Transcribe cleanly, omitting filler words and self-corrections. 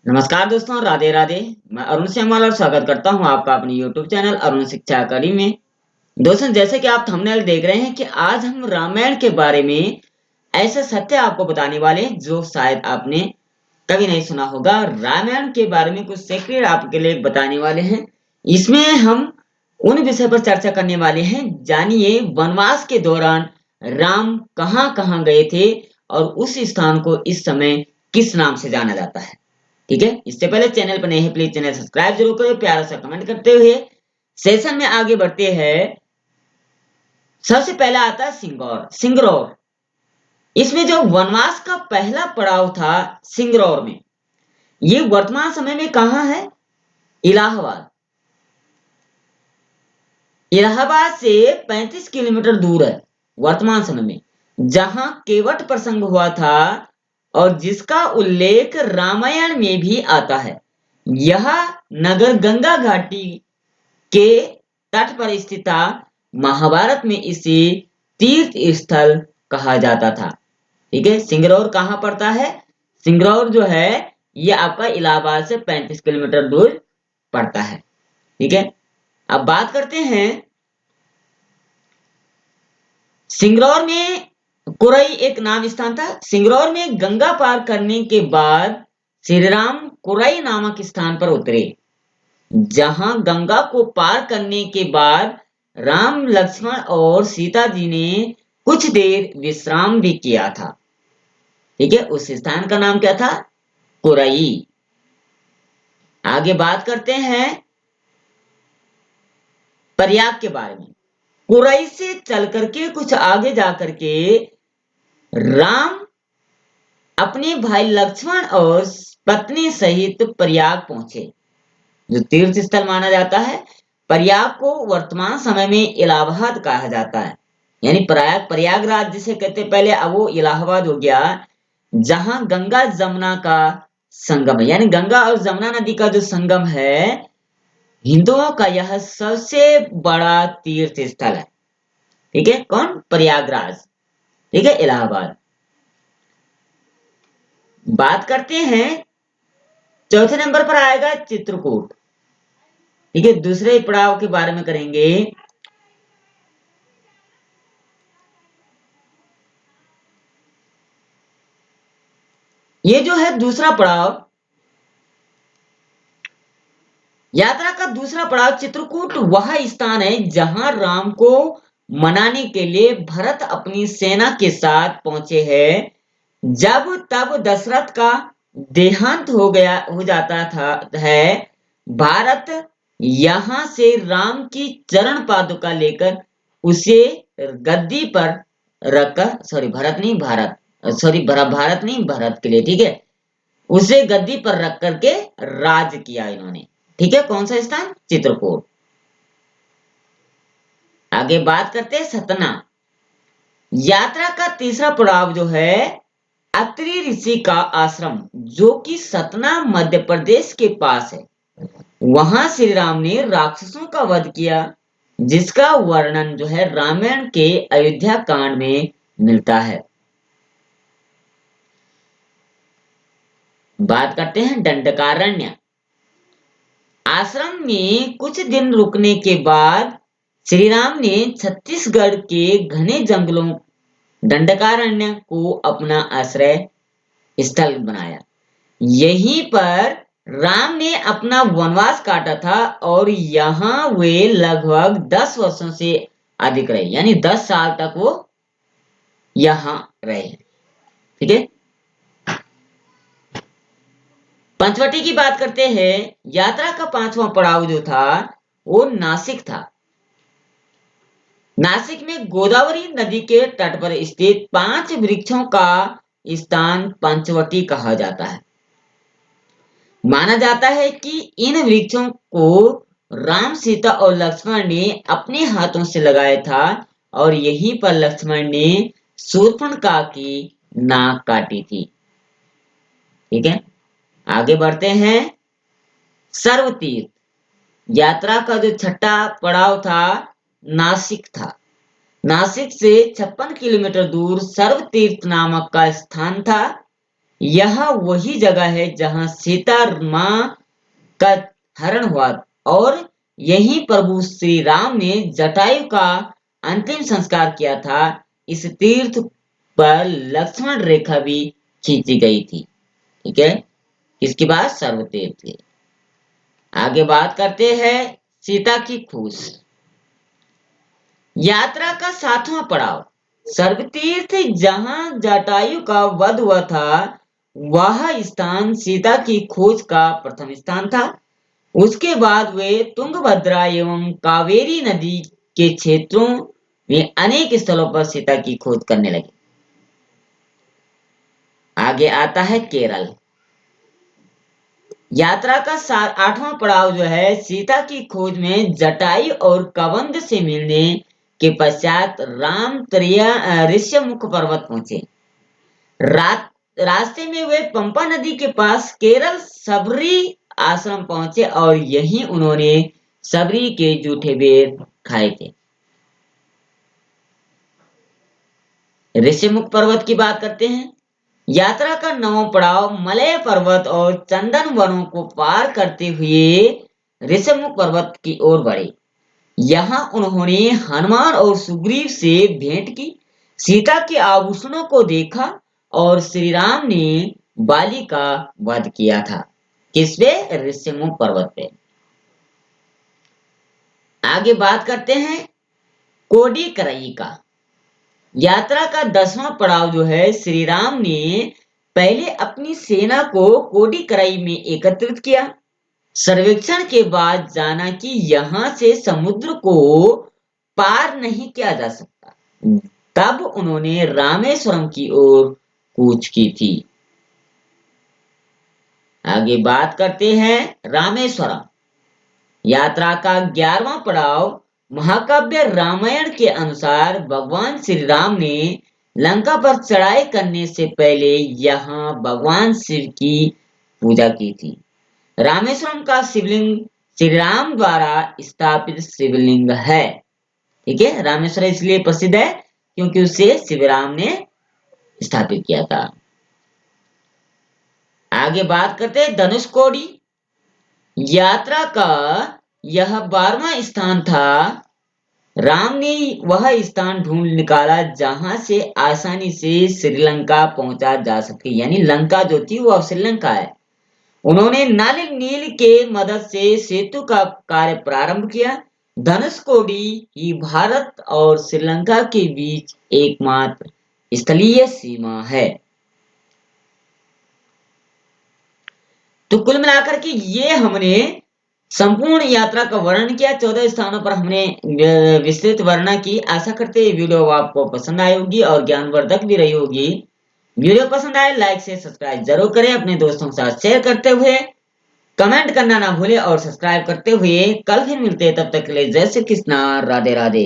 नमस्कार दोस्तों, राधे राधे। मैं अरुण सेमवाल और स्वागत करता हूं आपका अपने YouTube चैनल अरुण शिक्षा अकादमी में। दोस्तों, जैसे कि आप थंबनेल देख रहे हैं कि आज हम रामायण के बारे में ऐसे सत्य आपको बताने वाले हैं जो शायद आपने कभी नहीं सुना होगा। रामायण के बारे में कुछ सीक्रेट आपके लिए बताने वाले हैं। इसमें हम उन विषय पर चर्चा करने वाले हैं। जानिए वनवास के दौरान राम कहाँ-कहाँ गए थे और उस स्थान को इस समय किस नाम से जाना जाता है। ठीक है, इससे पहले चैनल पर नए हैं प्लीज चैनल सब्सक्राइब जरूर करें, प्यारा सा कमेंट करते हुए सेशन में आगे बढ़ते हैं। सबसे पहला आता है सिंगरौर। इसमें जो वनवास का पहला पड़ाव था सिंगरौर में, ये वर्तमान समय में कहाँ है? इलाहाबाद। इलाहाबाद से 35 किलोमीटर दूर है वर्तमान समय में, जहां केवट प्रसंग हुआ था और जिसका उल्लेख रामायण में भी आता है। यह नगर गंगा घाटी के तट पर स्थित था। महाभारत में इसे तीर्थ स्थल कहा जाता था। ठीक है, सिंगरौर कहाँ पड़ता है? सिंगरौर जो है ये आपका इलाहाबाद से 35 किलोमीटर दूर पड़ता है। ठीक है, अब बात करते हैं सिंगरौर में। कुरई एक नाम स्थान था। सिंगरौर में गंगा पार करने के बाद श्री राम कुरई नामक स्थान पर उतरे, जहां गंगा को पार करने के बाद राम, लक्ष्मण और सीता जी ने कुछ देर विश्राम भी किया था। ठीक है, उस स्थान का नाम क्या था? कुरई। आगे बात करते हैं प्रयाग के बारे में। कुरई से चल करके कुछ आगे जा करके राम अपने भाई लक्ष्मण और पत्नी सहित प्रयाग पहुंचे, जो तीर्थ स्थल माना जाता है। प्रयाग को वर्तमान समय में इलाहाबाद कहा जाता है, यानी प्रयागराज जिसे कहते पहले, अब वो इलाहाबाद हो गया। जहां गंगा जमुना का संगम है, यानी गंगा और जमुना नदी का जो संगम है, हिंदुओं का यह सबसे बड़ा तीर्थ स्थल है। ठीक है, कौन? प्रयागराज। ठीक है, इलाहाबाद। बात करते हैं चौथे नंबर पर आएगा चित्रकूट। ठीक है, दूसरे पड़ाव के बारे में करेंगे। ये जो है दूसरा पड़ाव, यात्रा का दूसरा पड़ाव चित्रकूट वह स्थान है जहां राम को मनाने के लिए भरत अपनी सेना के साथ पहुंचे हैं। जब तब दशरथ का देहांत हो जाता था है। भारत यहां से राम की चरण पादुका लेकर उसे गद्दी पर रखकर, सॉरी भरत नहीं, भारत, सॉरी भारत नहीं, भरत के लिए, ठीक है, उसे गद्दी पर रख करके राज किया इन्होंने। ठीक है, कौन सा स्थान? चित्रकूट। आगे बात करते हैं सतना। यात्रा का तीसरा पड़ाव जो है अत्रि ऋषि का आश्रम, जो कि सतना मध्य प्रदेश के पास है। वहां श्री राम ने राक्षसों का वध किया, जिसका वर्णन जो है रामायण के अयोध्या कांड में मिलता है। बात करते हैं दंडकारण्य। आश्रम में कुछ दिन रुकने के बाद श्री राम ने छत्तीसगढ़ के घने जंगलों दंडकारण्य को अपना आश्रय स्थल बनाया। यहीं पर राम ने अपना वनवास काटा था और यहाँ वे लगभग 10 वर्षों से अधिक रहे, यानी 10 साल तक वो यहाँ रहे। ठीक है, पंचवटी की बात करते हैं। यात्रा का पांचवा पड़ाव जो था वो नासिक था। नासिक में गोदावरी नदी के तट पर स्थित 5 वृक्षों का स्थान पंचवटी कहा जाता है। माना जाता है कि इन वृक्षों को राम, सीता और लक्ष्मण ने अपने हाथों से लगाया था और यहीं पर लक्ष्मण ने शूर्पणखा की नाक काटी थी। ठीक है, आगे बढ़ते हैं। सर्वतीर्थ यात्रा का जो छठा पड़ाव था नासिक था। नासिक से 56 किलोमीटर दूर सर्वतीर्थ नामक का स्थान था। यह वही जगह है जहां सीता मां का हरण हुआ और यही प्रभु श्री राम ने जटायु का अंतिम संस्कार किया था। इस तीर्थ पर लक्ष्मण रेखा भी खींची गई थी। ठीक है, इसके बाद सर्वतीर्थ है। आगे बात करते हैं सीता की खोज। यात्रा का 7वां पड़ाव सर्वतीर्थ, जहां जटायु का वध हुआ था, वह स्थान सीता की खोज का प्रथम स्थान था। उसके बाद वे तुंगभद्रा एवं कावेरी नदी के क्षेत्रों में अनेक स्थलों पर सीता की खोज करने लगे। आगे आता है केरल। यात्रा का 8वां पड़ाव जो है, सीता की खोज में जटायु और कबंध से मिलने के पश्चात राम ऋष्यमुख पर्वत पहुंचे। रास्ते में वे पंपा नदी के पास केरल सबरी आश्रम पहुंचे और यहीं उन्होंने सबरी के जूठे बेर खाए थे। ऋष्यमुख पर्वत की बात करते हैं। यात्रा का 9वां पड़ाव मलय पर्वत और चंदन वनों को पार करते हुए ऋष्यमुख पर्वत की ओर बढ़े। यहाँ उन्होंने हनुमान और सुग्रीव से भेंट की, सीता के आभूषणों को देखा और श्री राम ने बाली का वध किया था। किस पे? ऋष्यमुख पर्वत पे। आगे बात करते हैं कोडीकरई का। यात्रा का 10वां पड़ाव जो है, श्री राम ने पहले अपनी सेना को कोडीकरई में एकत्रित किया। सर्वेक्षण के बाद जाना कि यहाँ से समुद्र को पार नहीं किया जा सकता। तब उन्होंने रामेश्वरम की ओर कूच की थी। आगे बात करते हैं रामेश्वरम। यात्रा का 11वां पड़ाव महाकाव्य रामायण के अनुसार भगवान श्री राम ने लंका पर चढ़ाई करने से पहले यहाँ भगवान शिव की पूजा की थी। रामेश्वरम का शिवलिंग श्री राम द्वारा स्थापित शिवलिंग है। ठीक है, रामेश्वरम इसलिए प्रसिद्ध है क्योंकि उसे शिवराम ने स्थापित किया था। आगे बात करते हैं धनुषकोडी। यात्रा का यह 12वां स्थान था। राम ने वह स्थान ढूंढ निकाला जहां से आसानी से श्रीलंका पहुंचा जा सके, यानी लंका जो थी वो अब श्रीलंका है। उन्होंने नल नील के मदद से सेतु का कार्य प्रारंभ किया। धनुषकोडी ही भारत और श्रीलंका के बीच एकमात्र स्थलीय सीमा है। तो कुल मिलाकर के ये हमने संपूर्ण यात्रा का वर्णन किया। 14 स्थानों पर हमने विस्तृत वर्णन की। आशा करते हैं वीडियो आपको पसंद आई होगी और ज्ञानवर्धक भी रही होगी। वीडियो पसंद आए लाइक से सब्सक्राइब जरूर करें, अपने दोस्तों के साथ शेयर करते हुए कमेंट करना ना भूलें और सब्सक्राइब करते हुए कल फिर मिलते हैं। तब तक के लिए जय श्री कृष्णा, राधे राधे।